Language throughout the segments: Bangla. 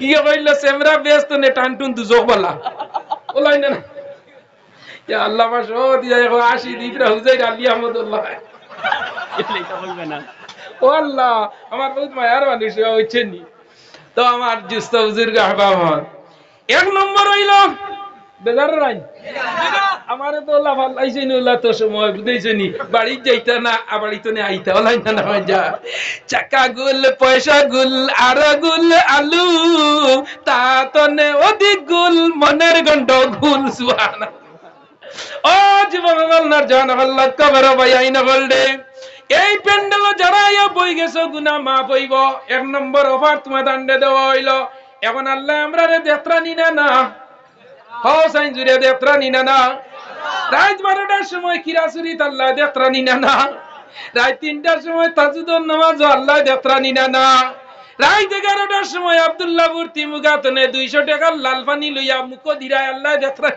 গিয়ে কইল সেমরা ব্যস্ত নে টানটুন দুজক বলা ওলাই না ইয়া আল্লাহ মাশো দিয়া কো আশি দিকরা হুজাইর আলী আহমদুল্লাহ এটা বলবে না ও আল্লাহ আমার বহুত মায়ার মানুষ হইছে নি তো আমার জুস্ত বুজুর্গ আহবাব এক নম্বর হইল বেজার রাই আমারে তো আল্লাহ ভালাইছে নি আল্লাহ তো সময় বুঝাইছে নি বাড়ি যাইতা না বাড়ি তো নে আইতা ওলাই না না যা চাকা গুল পয়সা গুল আর গুল আলু তা তো নে অধিক গুল মনের গন্ড গুল সুবহানাল্লাহ ও জীবন আল্লাহর জান আল্লাহ কবর ভাই আইনা বলদে এই প্যান্ডেল যারা ইয়া বই গেছো গুনাহ মাফ হইব এক নম্বর অফার তোমার দান্ডে দেওয়া হইলো এখন আল্লাহ আমরারে দেত্রা নিনা না হোসাইন জুরে দেত্রা নিনা না রাত 12টার সময় কিরাসুরিত আল্লাহ দেত্রা নিনা না রাত 3টার সময় তাজুদুন নামাজ আল্লাহ দেত্রা নিনা না রাত 11টার সময় আব্দুল্লাহ বুর্তি মুগাতনে 200 টাকা লাল পানি লইয়া মুখ দিরায় আল্লাহ দেত্রা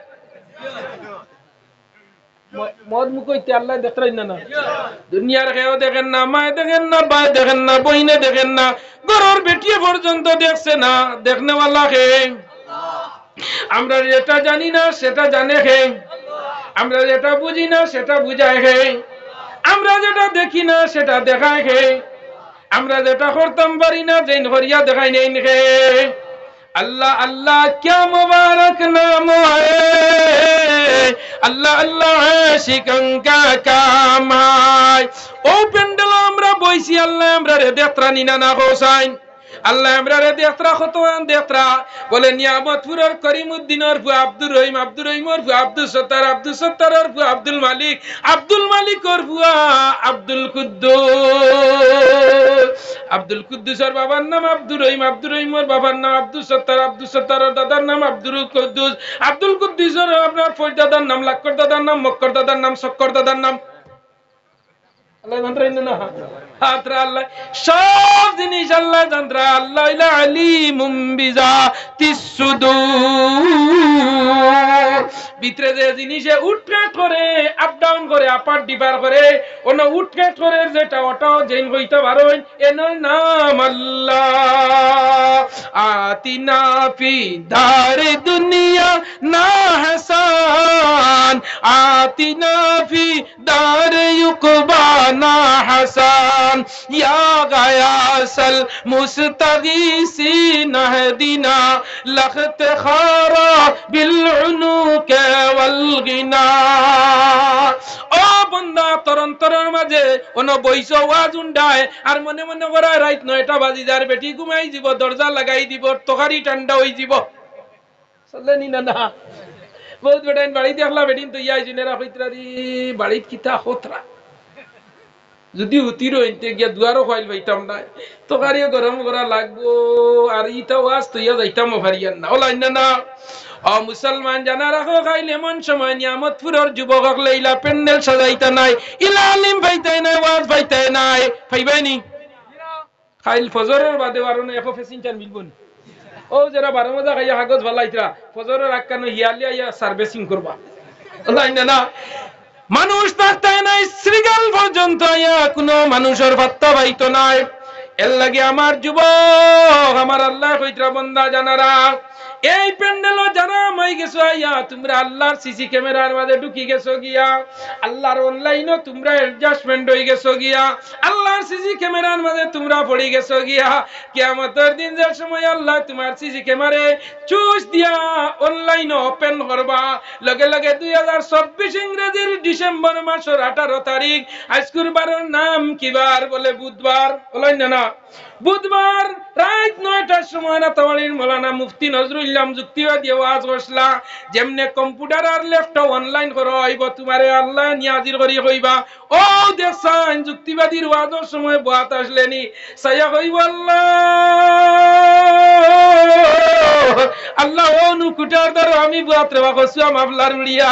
মদ মুকইতে আল্লাহ দেখরাই না না দুনিয়ার কেউ দেখেন না মায় দেখেন না ভাই দেখেন না বইনে দেখেন না গরর বেটিয়ে পর্যন্ত দেখছে না দেখনে वाला কে আমরা যেটা জানি না সেটা জানে কে আমরা যেটা বুঝি না সেটা বুঝায় কে আমরা যেটা দেখি না সেটা দেখায় কে আমরা যেটা করতাম পারি না যেন করিয়া দেখাই নেই কে अल्लाह अल्लाह क्या मुबारक नाम है अल्लाह अल्लाह आशिकन का काम है ओ पेंडल আমরা বইছি আল্লাহ আমরা রে দেত্রা নিনা না হোসাইন আল্লাহ আমরা রে দেত্রা কতন দেত্রা বলে নিয়ামতপুরের করিমউদ্দিনের ফু আব্দুর রহিমর ফু আব্দুল সত্তারের ফু আব্দুল মালিকর ফু আব্দুল কুদ্দুসের বাবার নাম আব্দুর রহিমর বাবার নাম আব্দুল সত্তারের দাদার নাম আব্দুল কুদ্দুসের আপনার ফরিদাদার নাম লাক্কর দাদার নাম মক্কর দাদার নাম শক্কর দাদার নাম আল্লাহ জানরা না হাতরা আল্লাহ সব জিনিস আল্লাহ জানরা আল্লাহ ইলা আলিমুম বিজাতিস সুদূর ভিতরে যে জিনিসে উঠকাট করে আপ ডাউন করে আপার ডিপার করে ওনা উঠকাট করে যেটা ওটাও জেন হইতে পারেন এর নাম আল্লাহ আতিনা ফি দারে দুনিয়া না হাসান আতিনা ফি দারে ইউকবা না হাসান ইয়া গায়াসাল মুস্তাগীসিন হদিনা লখত খারা বিল উনুক ওয়াল গিনা ও বন্দা তরন্তরের মাঝে ওনো বইস ওয়াজ উন্ডায় আর মনে মনে করে রাত 9টা বাজি যার বেটি ঘুমাই দিব দরজা লাগাই দিব তখারি ঠান্ডা হই যাব চলেনি না না বহুত বেটাইন বাড়ি দেখলা বেটিন তো ইয়াই জিনেরা কইতরারি বাড়িত কিতা হতরা যদি উতির হইতে গিয়া দুয়ারও খাইল পাইতাম না তরকারিও গরম করা লাগবো আর ইটা ওয়াজ তুইয়া যাইতাম ভারিয়ান না ওলাইন না ও মুসলমান জানা রাখো খাইলে এমন সময় নিয়ামতপুরের যুবক লইলা প্যান্ডেল সাজাইতা নাই ইলা আলিম পাইতাই নাই ওয়াজ পাইতাই নাই পাইবাইনি খাইল ফজরের বাদে বারনে একো ফেসিন চান মিলবনি ও যারা 12 মজা খাইয়া কাগজ ভালাইতরা ফজরের আক্কানো হিয়ালিয়া ইয়া সার্ভিসিং করবা ওলাইন না মানুষ থাকতে নাই শ্রীগাল পর্যন্ত কোনো মানুষের পাত্তা পাইতো নাই এর লাগে আমার যুবক আমার আল্লাহ কইতরা বান্দা জানারা এই প্যান্ডেল যারা মাই গেছো আইয়া তোমরা আল্লাহর সিসি ক্যামেরার মাঝে ঢুকি গেছো গিয়া আল্লাহর অনলাইনে তোমরা অ্যাডজাস্টমেন্ট হই গেছো গিয়া আল্লাহর সিসি ক্যামেরার মাঝে তোমরা পড়ি গেছো গিয়া কিয়ামতের দিন যে সময় আল্লাহ তোমার সিসি ক্যামেরে চুজ দিয়া অনলাইনে ওপেন করবা লগে লগে 2024 ইংরেজির ডিসেম্বর মাসের 18 তারিখ আজকের বারের নাম কিবার বলে বুধবার বলেন না বুধবার রাত 9টার সময় রাতাবাড়ির মাওলানা মুফতি নজরুল ইসলাম যুক্তিবাদী ওয়াজ করছলা যেমনে কম্পিউটার আর ল্যাপটপ অনলাইন করো আইব তোমারে আল্লাহ নিয়াজির করি কইবা ও দেখছান যুক্তিবাদীর ওয়াজের সময় বাত আসলেনি সাইয়া কইব আল্লাহ আল্লাহ অনু কুটার ধরো আমি বাত্রে বাকসু মাফলার উড়িয়া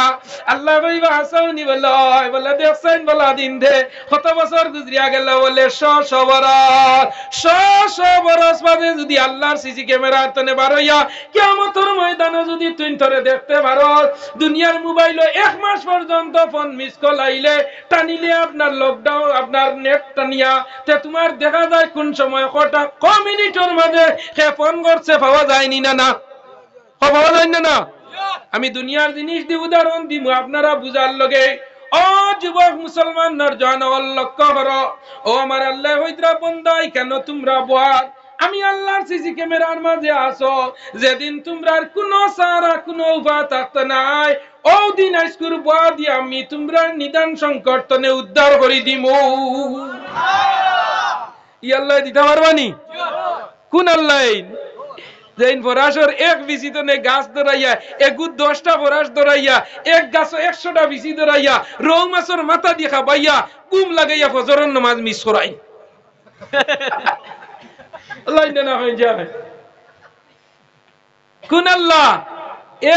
আল্লাহ কইবা হাসাউনি বলে দেখছেন বলা দিন দে কত বছর গুজরিয়া গেল বলে শ বরস বাদে যদি আল্লাহর সিসি ক্যামেরার তনে বারইয়া কিয়ামতের ময়দানে যদি তুই ধরে দেখতে পারো দুনিয়ার মোবাইল 1 মাস পর্যন্ত ফোন মিস কল আইলে টানিলে আপনার লকডাউন আপনার নেট টানিয়া তে তোমার দেখা যায় কোন সময় কত মিনিটের মাঝে সে ফোন করছে পাওয়া যায়নি না পাওয়া যায় না আমি দুনিয়ার জিনিস দি উদাহরণ দিমু আপনারা বুঝার লগে ও যুবক মুসলমান নরজন লক্ষ্য করো ও আমার আল্লাহ হইতরা বন্দাই কেন তোমরা বল আমি আল্লাহর সিসি ক্যামেরার মাঝে আসো যেদিন তোমরা কোনো সারা কোনো উপায় থাকতে নাই ও দিন আজকুর বয়া দিয়ে আমি তোমরা নিদান সংকট তনে উদ্ধার করে দিমু ই আল্লাহ দিতে পারবানি কোন আল্লাহ যেন ফরাসর এক বিসিত নে গাছ ধরাইয়া এগুত 10টা ফরাস ধরাইয়া এক গাছ 100টা বিসি ধরাইয়া রৌ মাছের মাথা দিয়ে খাবাইয়া কুম লাগাইয়া ফজরের নামাজ মিস করাই আল্লাহ না হয়ে যায় কোন আল্লাহ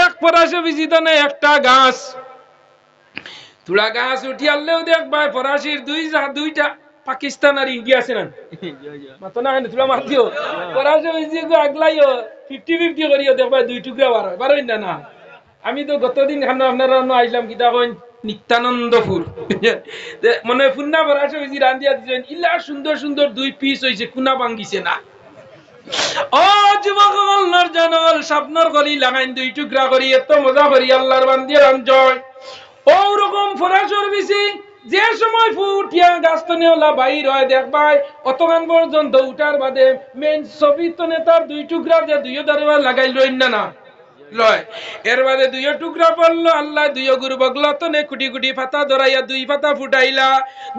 এক ফরাসে বিসিত নে একটা গাছ তুলা গাছ উঠি আল্লাহ দেখবা ফরাসির দুইটা পাকিস্তান আর ইন্ডিয়া আছে না মাতো না তুলা মাতিও ফরাসে বিসি গো আগলাইও 50-50 করিও দেখবা দুই টুকরা বারই না আমি তো গতদিন খানো আপনারা আইলাম কিতা কইন নিত্যানন্দপুর মনে ফুন্না ফরাসে বিসি রান্দিয়া দিছেন ইলা সুন্দর সুন্দর দুই পিস হইছে কুনা ভাঙ্গিছে না ও যুবকগণ নরজনল স্বপ্নর গলি লাগাইন দুই টুকরা করি এত মজা করি আল্লাহর বান্দিয়া রামজয় ও রকম ফরাসর বিসি যে সময় ফুটিয়া গাছতনে ওলা বাইর হয় দেখবাই অতগান পর্যন্ত উঠার বাদে মেন ছবিতনে তার দুই টুকরা যে দুইও দাঁড়া লাগাইল না লয় এর বাদে দুইও টুকরা পড়লো আল্লাহ দুইও গুরু বগলতনে কুটি কুটি পাতা ধরাইয়া দুই পাতা ফুটাইলা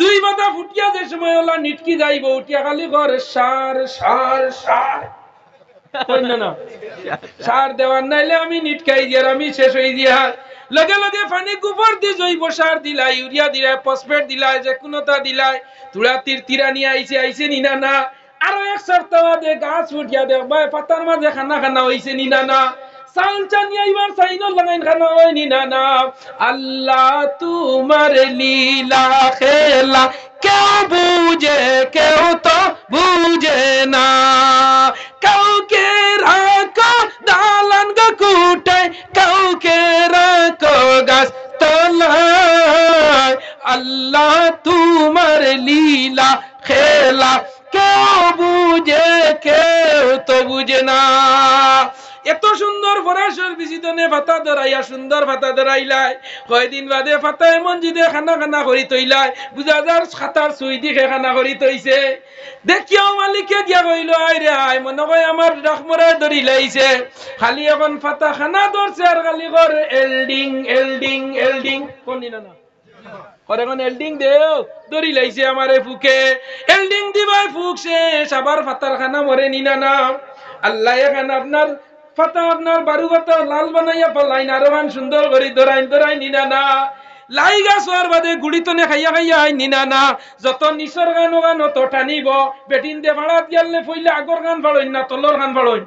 দুই পাতা ফুটিয়া যে সময় ওলা নিটকি যাইব উঠিয়া খালি ঘর সার সার সার কই না সার দেওয়ার নাইলে আমি নিটকাই দিয়ার আমি শেষ হই দিয়া লগে লগে পানি গোবর দি জৈব সার দিলাই ইউরিয়া দিলাই ফসফেট দিলাই যে কোনটা দিলাই তুলা তিরতিরানি আইছে নিনা না আরো এক সপ্তাহ বাদে গাছ ফুটিয়া দেখবা পাতার মাঝে খানা হইছে নিনা না সাল চানিয়া ইবার সাইনো লাগাইন খানা হয় নিনা না আল্লাহ তোমার লীলা খেলা কেউ বুঝে কেউ তো বুঝে না কাউকে রাখো দালান গো কুটায় কাউকে রাখো গাছ তলায় আল্লাহ তোমার লীলা খেলা কেউ বুঝে কেউ তো বুঝে না এত সুন্দর ফরাসর বিচিতনে পাতা ধরাইয়া সুন্দর পাতা ধরাইলাই কয়দিন বাদে পাতা এমন যদি খানা করি তৈলাই বুঝা যার খাতার সুই দিকে খানা করি তৈছে দেখিও মালিকে গিয়া কইল আয় রে আয় মনে হয় আমার ডাকমরায় ধরি লাইছে খালি এখন পাতা খানা ধরছে আর খালি কর এলডিং কোন না ওর এখন এলডিং দেও ধরি লাইছে আমারে ফুকে এলডিং দিবাই ফুকছে সবার পাতার খানা মরে নিনা না আল্লাহ এখন আপনার পাতা আপনার বারু পাতা লাল বানাইয়া পালাইন আরো সুন্দর করে ধরাই নিনা না লাই গাছ হওয়ার বাদে গুড়িতনে খাইয়া নিনা না যত নিচর গান তো টানিব বেটিন দে ভাড়াত গেলে ফইলে আগর গান ভাড়ইন না তলর গান ভাড়ইন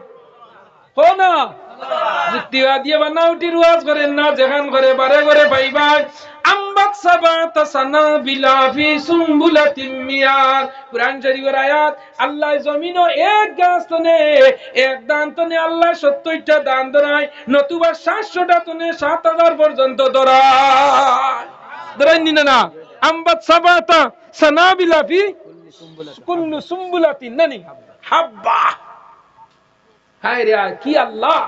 হো না যুক্তিবা দিয়ে বানাউটির ওয়াজ করেন না যেখান করে বারে করে পাইবা আম্বাত সাবাত সানাবিলা ফি সুম্বুলাতিম মিয়ার কুরআন শরীফের আয়াত আল্লাহ জমিনও এক গাছ তনে এক দান তনে আল্লাহ 70টা দান ধরায় নতুবা 700টা তনে 7000 পর্যন্ত ধরায় না আম্বাত সাবাত সানাবিলা ফি কুল্লু সুম্বুলাতিন নানি হাব্বা হায় রে কি আল্লাহ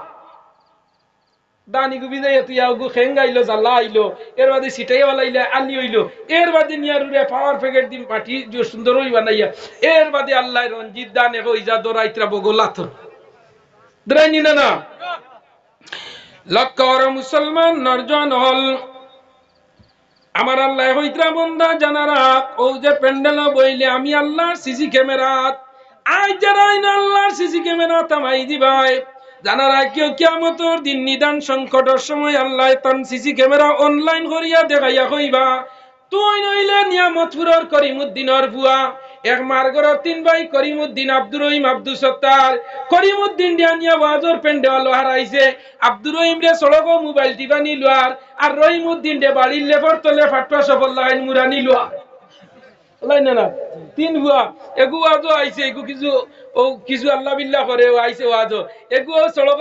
দানি গুবি যাই তুই আগু খেঙ্গাইলো জালা আইলো এর বাদে সিটাই বালাইলে আলি হইলো এর বাদে নিয়ারুরে পাওয়ার প্যাকেট দিন পাটি যে সুন্দর হই বানাইয়া এর বাদে আল্লাহ রঞ্জিত দানে কইজা দরাইত্রা বগলাত দরাইনি না লক্কর মুসলমান নরজন হল আমার আল্লাহ হইত্রা বন্দা জানারা ও যে প্যান্ডেল বইলে আমি আল্লাহর সিসি ক্যামেরাত আই যারাই না আল্লাহর সিসি ক্যামেরা তামাই দিবাই জানারা কেউ কিয়ামতের দিন নিদান সংকটের সময় আল্লাহ তান সিসি ক্যামেরা অনলাইন করিয়া দেখাইয়া কইবা তুই নইলে নিয়ামতপুরের করিমউদ্দিনের বুয়া এক মারগরের 3 ভাই করিমউদ্দিন আব্দুর রহিম আব্দুল সত্তার করিমউদ্দিন নিয়া ওয়াজর পেন্ডেল হারাইছে আব্দুর রহিম রে সড়ক মোবাইল টিপানি লওয়ার আর রহিমউদ্দিন রে বাড়ির লেফর তলে ফাটপা সফল লাইন মুরানি লওয়ার লাই না না 3 বুয়া এগু ওয়াজও আইছে এগু কিছু ও কিছু আল্লাহ বিল্লাহ করে আইছে ওয়াজও এগু সড়ক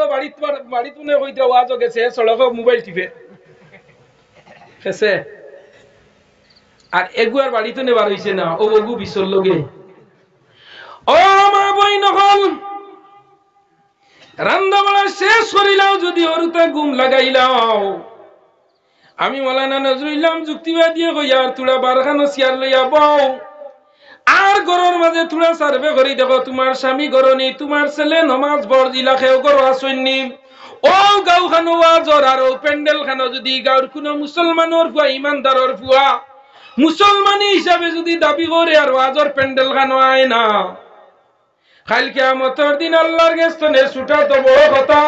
বাড়িত মনে কইতে ওয়াজও গেছে সড়ক মোবাইল টিপে ফেসে আর এগুয়ার বাড়িতে নেবার হইছে না ও বগু বিশ্বর লগে ও মা বই নকল রান্না বাড়া শেষ করিলাও যদি অরুতে ঘুম লাগাইলাও আমি মাওলানা নজরুল ইসলাম যুক্তিবাদ দিয়ে কই আর তুলা বারখানো চেয়ার লইয়া বউ আর গরর মাঝে তুলা সার্ভে করি দেখো তোমার স্বামী গরনি তোমার ছেলে নমাজ বড় দিলা খেও গর আসইনি ও গাঁও খানো ওয়াজর আর ও প্যান্ডেল খানো যদি গাঁর কোনো মুসলমানের ফুয়া ইমানদারর ফুয়া মুসলমানি হিসাবে যদি দাবি করে আর ওয়াজর প্যান্ডেল খানো আয় না কাল কিয়ামতের দিন আল্লাহর গেস্তনে ছুটা তো বড় কথা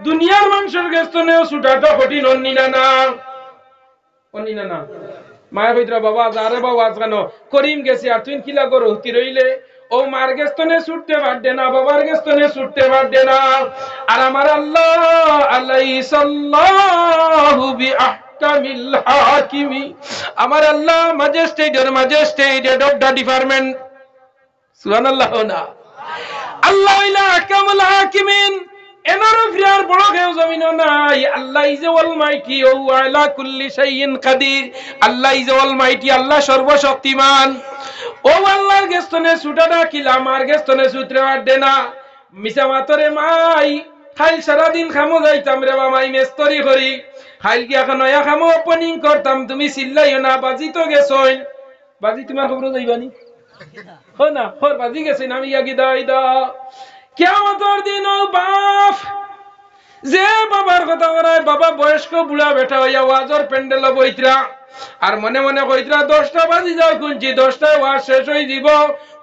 দুনিয়ার মানুষের গেস্তনেও ছুটাটা কঠিন অন্যিনা না অন্যিনা না মায়ের ভিতরে বাবা যারে বাবা ওয়াজ খানো করিম গেছে আর তুই কিলা করো হতি রইলে ও মার গেস্তনে ছুটতে পারবে না বাবার গেস্তনে ছুটতে পারবে না আর আমার আল্লাহ আলাইহিসসাল্লাহু বিআহকামিল হাকিমি আমার আল্লাহ ম্যাজিস্ট্রেট অফ দা ডিপার্টমেন্ট সুবহানাল্লাহ না আল্লাহ ইলা আহকামুল হাকিমিন এনারও ফিরার বড় কেউ জমিন নাই আল্লাহ ইজ অলমাইটি ও আলা কুল্লি শাইইন কাদির আল্লাহ ইজ অলমাইটি আল্লাহ সর্বশক্তিমান ও আল্লাহর গেস্তনে ছুটাটা কিলা মার গেস্তনে ছুটরে পারবে না মিছা মাতরে মাই খাইল সারা দিন খামো যাইতাম রে বাবা মাই মেস্তরি করি খাইল কি এখন নয়া খামো ওপেনিং করতাম তুমি চিল্লাইও না বাজি তো গেছই বাজি তোমার খবর যাইবানি হো না হর বাজি গেছই আমি ইয়া গিদাই দা কিয়ামতের দিন ও বাপ যে বাবার কথা করায় বাবা বয়স্ক বুড়া বেটা হইয়া ওয়াজর প্যান্ডেল বইতরা আর মনে মনে কইতরা 10টা বাজি যাও কুঞ্চি 10টায় ওয়াজ শেষ হই দিব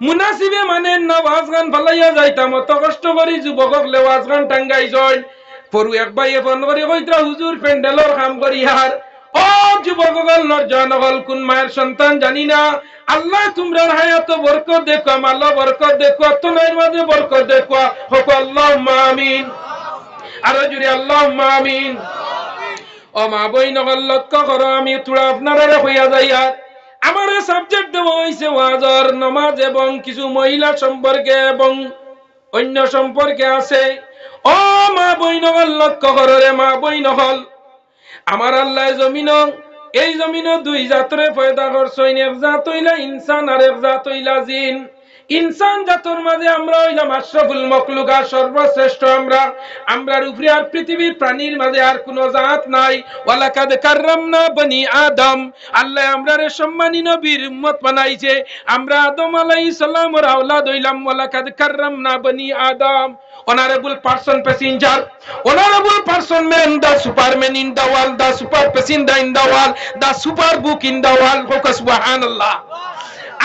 মুনাসিবে মানে না ওয়াজ গান ফালাইয়া যাইতাম অত কষ্ট করি যুবকক লে ওয়াজ গান টাঙ্গাই জয় পরু এক ভাইয়ে ফোন করে কইতরা হুজুর প্যান্ডেলর কাম করি আর ও যুবকগল নরজনগল কোন মায়ের সন্তান জানি না আল্লাহ তোমরার হায়াত বরকত দেখো আল্লাহ বরকত দেখো তোমার মাঝে বরকত দেখো হোক আল্লাহুম্মা আমিন আর জুড়ে আল্লাহুম্মা আমিন ও মা বই নগল লক্ষ্য করো আমি তোরা আপনারা হইয়া যাইয়া আমার সাবজেক্ট দেওয়া হইছে ওয়াজর নামাজ এবং কিছু মহিলা সম্পর্কে এবং অন্য সম্পর্কে আছে ও মা বই নগল লক্ষ্য করো রে মা বই নগল আমার আল্লাহ জমিন এই জমিন দুই জাতরে পয়দা করছেন এক জাত হইলা ইনসান আর এক জাত হইলা জিন ইনসান জাতর মাঝে আমরা হইলাম আশরাফুল মাখলুকাত সর্বশ্রেষ্ঠ আমরার উপরে আর পৃথিবীর প্রাণীর মাঝে আর কোনো জাত নাই ওয়ালাকাদ কাররামনা বনি আদম আল্লাহ আমরারে সম্মানী নবীর উম্মত বানাইছে আমরা আদম আলাইহিস সালামের আওলাদ হইলাম ওয়ালাকাদ কাররামনা বনি আদম honorable person passenger honorable person man the superman in the world the super passenger in the world the super book in the world subhanallah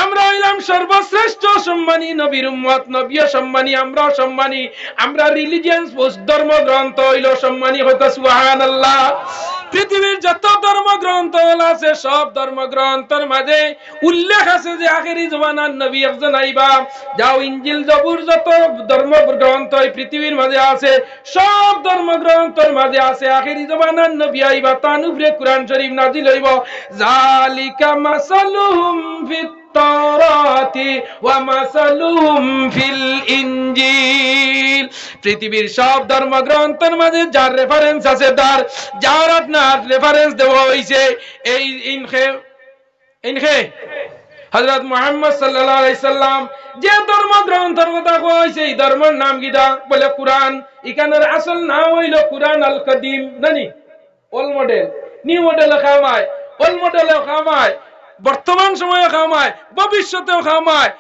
আমরা হইলাম সর্বশ্রেষ্ঠ সম্মানী নবীর উম্মত নবীও সম্মানী আমরাও সম্মানী আমরা রিলিজিয়াস ধর্মগ্রন্থ হইল সম্মানী হইতো সুবহানাল্লাহ পৃথিবীর যত ধর্মগ্রন্থ আছে সব ধর্মগ্রন্থের মাঝে উল্লেখ আছে যে আখেরি জমানার নবী একজন আইবা যাও ইনজিল জবুর যত ধর্মগ্রন্থ এই পৃথিবীর মাঝে আছে সব ধর্মগ্রন্থের মাঝে আছে আখেরি জমানার নবী আইবা তার উপরে কুরআন শরীফ নাজিল হইব জালিকা মাসালুহুম ফিত তাওরাতি ওয়া মাসালুহুম ফিল ইনজিল পৃথিবীর সব ধর্মগ্রন্থের মাঝে যার রেফারেন্স আছে যার আপনার রেফারেন্স দেওয়া হইছে এই ইনখে হযরত মুহাম্মদ সাল্লাল্লাহু আলাইহি সাল্লাম যে ধর্মগ্রন্থের কথা কইছে এই ধর্মের নাম কিটা বলে কুরআন এখানের আসল নাম হইল কুরআন আল কাদিম নানি ওল্ড মডেল নিউ মডেল খামায় ওল্ড মডেল খামায় বর্তমান সময়ে খামায় ভবিষ্যতেও খামায়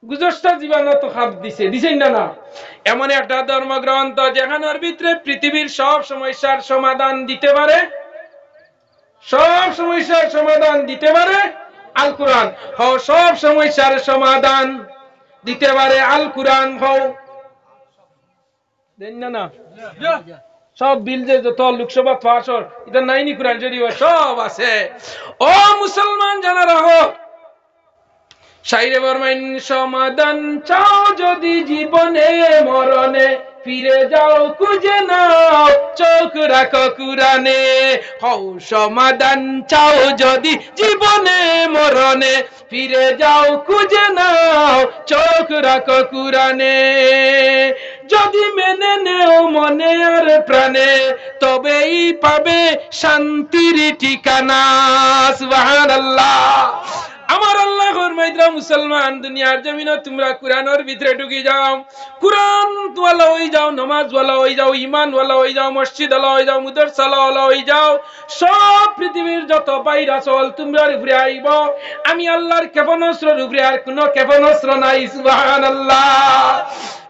গুজরাট জীবনে তো খাপ দিছে না এমন একটা ধর্মগ্রন্থ যেখানের ভিতরে পৃথিবীর সব সমস্যার সমাধান দিতে পারে আল কুরআন হও সব সমস্যার সমাধান দিতে পারে আল কুরআন হও দেন না সব বিল যে যত লোকসভা পাস এটা নাইনি কোরআন শরীফ সব আছে। ও মুসলমান জানা রাখো, শাইরে বর্মাইন সমাধান চাও যদি জীবনে মরণে, ফিরে যাও খুঁজে নাও চোখ রাখো কুরআনে। হও সমাধান চাও যদি জীবনে মরণে, ফিরে যাও খুঁজে নাও চোখ রাখো কুরআনে। যদি মেনে নেও মনে আর প্রাণে, তবেই পাবে শান্তির ঠিকানা। সুবহানাল্লাহ। আমার আল্লাহ ফরমাইতরা মুসলমান দুনিয়ার জমিনে তোমরা কুরআনের ভিতরে ঢুকে যাও, কুরআন ওয়ালা হয়ে যাও, নামাজ ওয়ালা হয়ে যাও, ঈমান ওয়ালা হয়ে যাও, মসজিদ ওয়ালা হয়ে যাও, মাদ্রাসা ওয়ালা হয়ে যাও। সব পৃথিবীর যত বাইরা চল তোমরা উপরে আইব, আমি আল্লাহর ক্ষেপণাস্ত্রের উপরে আর কোনো ক্ষেপণাস্ত্র নাই। সুবহানাল্লাহ।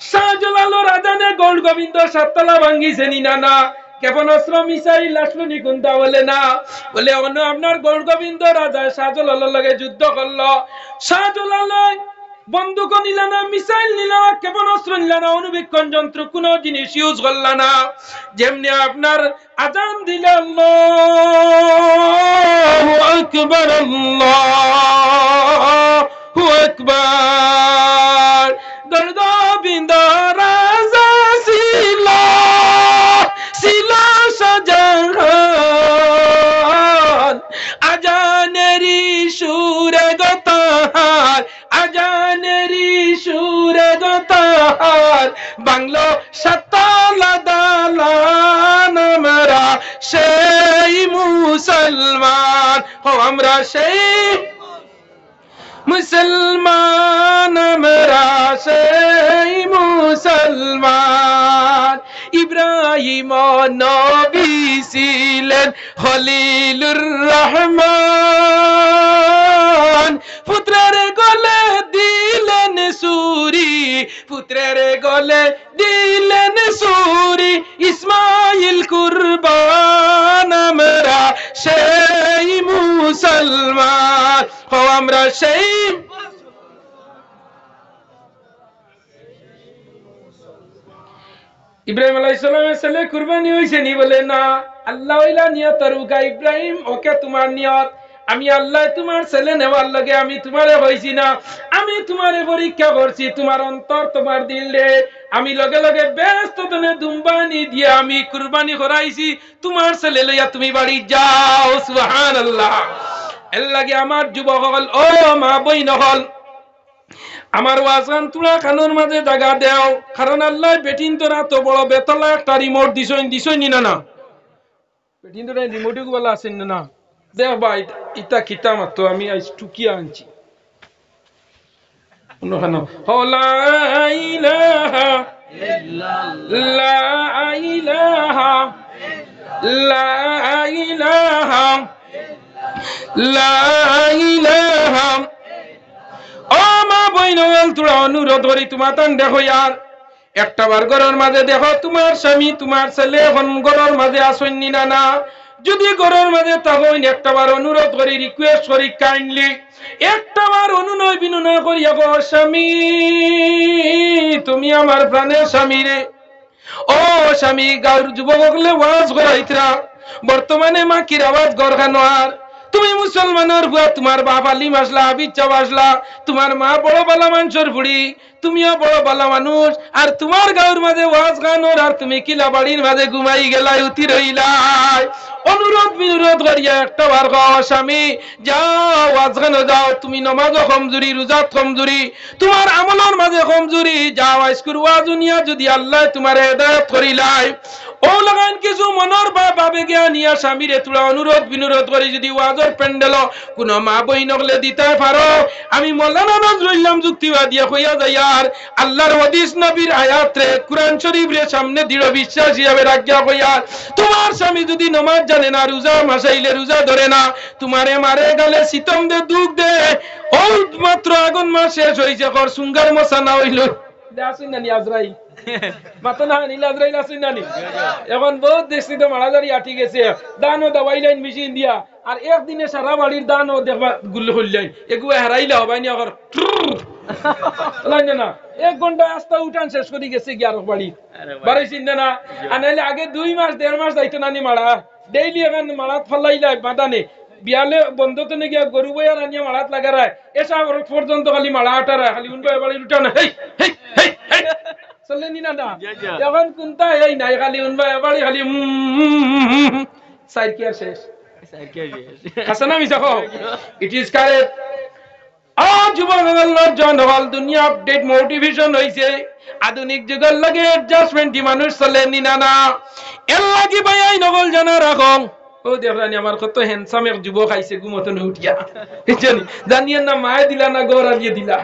শাহজালালের আজানে গৌড় গোবিন্দ সাততলা ভাঙ্গিছে নি না? ক্ষেপণাস্ত্র মিসাইল আসলো নি কোনটা? বলে না। বলে অন্য আপনার গৌড় গোবিন্দ রাজা শাহজালালের লগে যুদ্ধ করলো। শাহজালাল বন্দুক নিল না, মিসাইল নিল না, ক্ষেপণাস্ত্র নিল না, অনুবীক্ষণ যন্ত্র কোনো জিনিস ইউজ করল না। যেমনি আপনার আজান দিল আল্লাহু আকবার, আল্লাহু আকবার, গৌড় গোবিন্দ রাজা ছিল শাহজাহান, আজানেরি সুরে গতাহার, আজানেরি সুরে গতাহার, বাংলো সাততলা দালান, আমরা সেই মুসলমান। হো আমরা সেই মুসলমান, আমরা সেই মুসলমান। ইব্রাহিম নবী ছিলেন খলিলুর রহমান, পুত্রের গলে দিলেন সুরি, পুত্রের গলে দিলেন সুরি, ইসমাইল কুরবান, আমরা সেই মুসলমান। হো আমরা সেই ইব্রাহিম আলাইহিস সালামের ছেলে কুরবানি হইছে নি? বলে না। আল্লাহ ওইলা নিয়ত রুকা, ইব্রাহিম ওকে তোমার নিয়ত, আমি আল্লাহ তোমার ছেলে নেওয়ার লগে আমি তোমারে হইছি না, আমি তোমারে পরীক্ষা করছি, তোমার অন্তর তোমার দিল রে, আমি লগে লগে ব্যস্ত তনে দুম্বানি দিয়ে আমি কুরবানি করাইছি, তোমার ছেলে লইয়া তুমি বাড়ি যাও। সুবহানাল্লাহ। এর লাগে আমার যুবক হল, ও মা বইন হল, আমার ওয়াজগান তুলা খানোর মাঝে জায়গা দেও, কারণ আল্লাহ বেটিন তোরা তো বড় বেতলা একটা রিমোট দিছই নি না? বেটিন তোরা রিমোটে বলা আছেন না? দেখ ভাই ইটা খিতা মাত্র আমি আজ টুকিয়া আনছি। লা ইলাহা লা ইলাহা লা ইলাহা লা ইলাহা। ও মা বইন তোরা অনুরোধ করি তোমার তান দেখো ইয়ার একটা বার ঘরের মাঝে দেখো তোমার স্বামী তোমার ছেলে এখন ঘরের মাঝে আসেননি না না? যদি ঘরের মাঝে তখন একটা বার অনুরোধ করি, রিকোয়েস্ট করি, কাইন্ডলি একটা বার অনুনয় বিনয় করি, গো স্বামী তুমি আমার প্রাণের স্বামী রে, ও স্বামী গাঁর যুবক হলে ওয়াজ করাইতরা, বর্তমানে মাকির আওয়াজ গড়খানো আর তুমি মুসলমানের বুয়া, তোমার বাপ আলিম আসলা, বিচ্ছা আসলা, তোমার মা বড় বালা মানুষের বুড়ি, তুমিও বড় বালা মানুষ, আর তোমার গাঁর মাঝে ওয়াজ গানোর আর তুমি কিলা বাড়ির মাঝে ঘুমাই গেলাই, উতি রইলাই। অনুরোধ বিনোরোধ করিয়া একটা বার স্বামী যাও ওয়াজ গানো যাও, তুমি নমাজও কমজুরি, রোজাত কমজুরি, তোমার আমলের মাঝে কমজুরি, যাও আজকুর ওয়াজ উনিয়া যদি আল্লাহ তোমার হেদায়েত করিলাই, ও লাগান কিছু মনের ভাবে গিয়া নিয়া স্বামীরে তোরা অনুরোধ বিনোরোধ করি যদি ওয়াজের প্যান্ডেল কোন মা বই নগলে দিতে পারো, আমি মৌলানা নজরুল্লাহ যুক্তিবাদিয়া কইয়া যাই আর আল্লাহর হাদিস নবীর আয়াত রে কুরআন শরীফ রে সামনে দৃঢ় বিশ্বাস হিসাবে রাখিয়া কইয়া, তোমার স্বামী যদি নামাজ জানে না, রোজা মাসাইলে রোজা ধরে না, তোমারে মারে গালে সিতম দে দুঃখ দে, ও মাত্র আগুন মাস শেষ হইছে কর সুঙ্গার মশা না হইল আসুন না আজরাইল মাতো না নীলাজ রাইলা সিনানি এখন বহুত দেখছি তো মারাদারি আটি গেছে দানও দাওয়াই লাইন মেশিন দিয়া আর একদিনে সারা বাড়ির দানও দেখবা গুল্লি হইলাই এগুলো হারাইলা হবাইনি আবার না 1 ঘন্টা আস্তা উঠান শেষ করে গেছে কি আর বাড়ি বাড়ি চিন্তা না আনাইলে আগে 2 মাস 1.5 মাস যাইতো নানি মারা ডেইলি এখন মারাত ফালাইলা বাদানে বিয়ালে বন্ধ তো নাকি গরু বইয়া রানিয়া মারাত লাগারায় এসা পর্যন্ত খালি মারা আটারা খালি উনবা বাড়ি উঠান হেই হেই হেই হেই চলে নি না না এখন কোনটা এই নাই খালি উনবা বাড়ি খালি সাইড কি আর শেষ হাসানা মিছা কও ইট ইজ কারেক্ট যুবক আল্লাহর জনগণ দুনিয়া আপডেট মোটিভেশন হইছে আধুনিক যুগের লাগে অ্যাডজাস্টমেন্টই মানুষ চলে নি না না এর লাগি ভাই আই নগল জানা রাখো ও দেখলানি আমার কত হ্যান্ডসাম এক যুবক আইছে ঘুমতে ন উঠিয়া জানি জানিয়েন না মায়ে দিলা না গোর আলিয়ে দিলা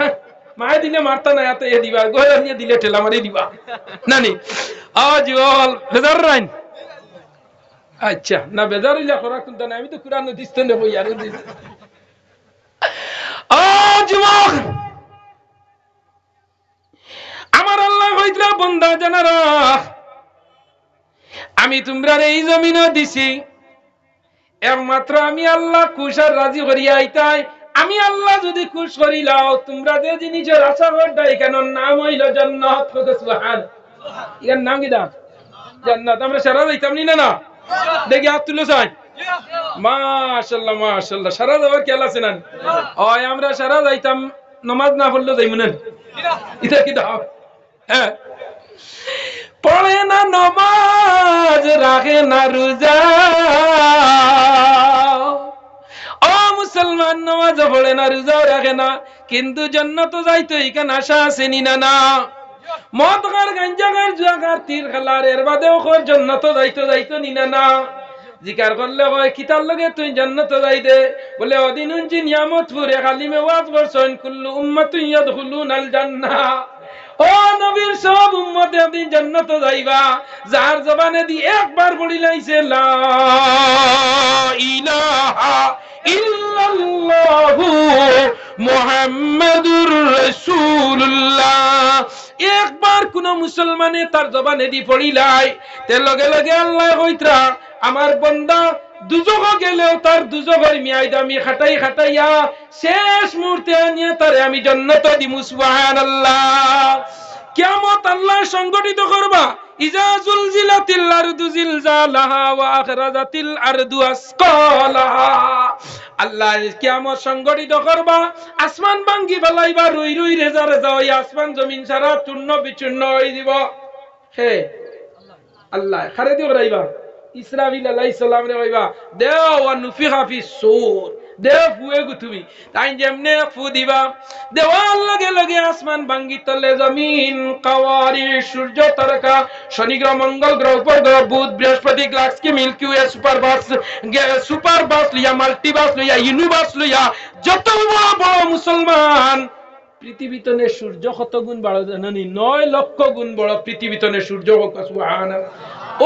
মায়ে দিলে মারতা না এত এ দিবা গোর আলিয়ে দিলে ঠেলা মারি দিবা নানি যুবক বেজার রাইন আচ্ছা না বেজার হইলা করা কোনটা না আমি তো কুরআন দিস্তে নেব ইয়ার যুবক আমার আল্লাহ কইতরা বান্দা জানারা আমি তোমরা এই জমিনও দিছি একমাত্র আমি আল্লাহ খুশ আর রাজি করিয়া আইতাই আমি আল্লাহ যদি খুশ করিলাও তোমরা যে জিনিসের আশা করতা এখানে নাম হইল জান্নাত সুবহান এর নাম কি দা জান্নাত আমরা সারা যাইতাম নি না না দেখি হাত তুলে চাই মাশাআল্লাহ মাশাআল্লাহ সারা যাওয়ার খেলা আছে না ওই আমরা সারা যাইতাম নামাজ না পড়লে যাইমু না এটা কি দাও হ্যাঁ পড়ে না নামাজ রাখে না রোজা ও মুসলমান নামাজ পড়ে না রোজা রাখে না কিন্তু জান্নাত যাইতো এখানে আশা আছে নি না না মদ গার গাঞ্জা গার জুয়া গার তীর খেলার এর বাদেও কর জান্নাত যাইতো নি না না জিকার করলে হয় কিতার লগে তুই জান্নাত যাই দে বলে অদিনুন জি নিয়ামত পুরে খালিমে ওয়াজ করছেন কুল্লু উম্মাতুন ইয়াদখুলুনাল জান্নাহ ও নবীর সব উম্মত একদিন জান্নাত যাইবা যার জবানে দি একবার বলি লাইছে লা ইলাহা ইল্লাল্লাহু মুহাম্মাদুর রাসূলুল্লাহ একবার কোন মুসলমানে তার জবানে দি পড়িলাই তে লগে লগে আল্লাহ কইতরা আমার বান্দা দুজক গেলেও তার দুজকের মিয়াদ আমি খাটাইয়া শেষ মুহূর্তে আনিয়ে তারে আমি জান্নাত দিমু সুবহানাল্লাহ কিয়ামত আল্লাহ সংগঠিত করবা ইজা জুলজিলাতিল আরদু জিলজালাহা ওয়া আখরাজাতিল আরদু আসকালাহা আল্লাহ কিয়ামত সংগঠিত করবা আসমান ভাঙ্গি ফেলাইবা রুই রুই রেজা রেজা ওই আসমান জমিন সারা চূর্ণ বিচূর্ণ হয়ে দিব হে আল্লাহ খারে দিও রাইবা ইসরাফিল আলাইহিস সালাম রে কইবা দেও ওয়া নুফিখা ফিস সূর দেও ফুয়ে গুতুবি তাই যেমনে ফু দিবা দেওয়াল লগে লগে আসমান ভাঙ্গি তলে জমিন কাওয়ারি সূর্য তারকা শনি গ্রহ মঙ্গল গ্রহ উপগ্রহ বুধ বৃহস্পতি গ্যালাক্সি মিল্কি ওয়ে সুপারবাস লিয়া মাল্টিভার্স লিয়া ইউনিভার্স লিয়া যত বড় মুসলমান পৃথিবীতনে সূর্য কত গুণ বড় জানেন 9 লক্ষ গুণ বড় পৃথিবীতনে সূর্য সুবহানাল্লাহ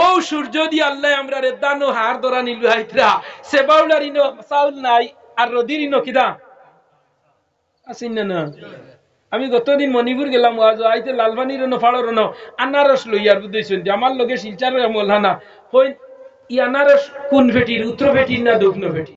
ও সূর্য দি আল্লাহ আমরা রে দানো হার দরা নিলু হাইতরা সে বাউলারিনো সাউল নাই আর রদিরিনো কিদা আসিন না আমি গতদিন মণিপুর গেলাম ওয়াজ আইতে লালবানির ন ফাড়র ন আনারস লইয়ার বুঝইছেন যে আমার লগে শিলচার মলহানা কই ই আনারস কোন ফেটির উত্তর ফেটির না দক্ষিণ ফেটির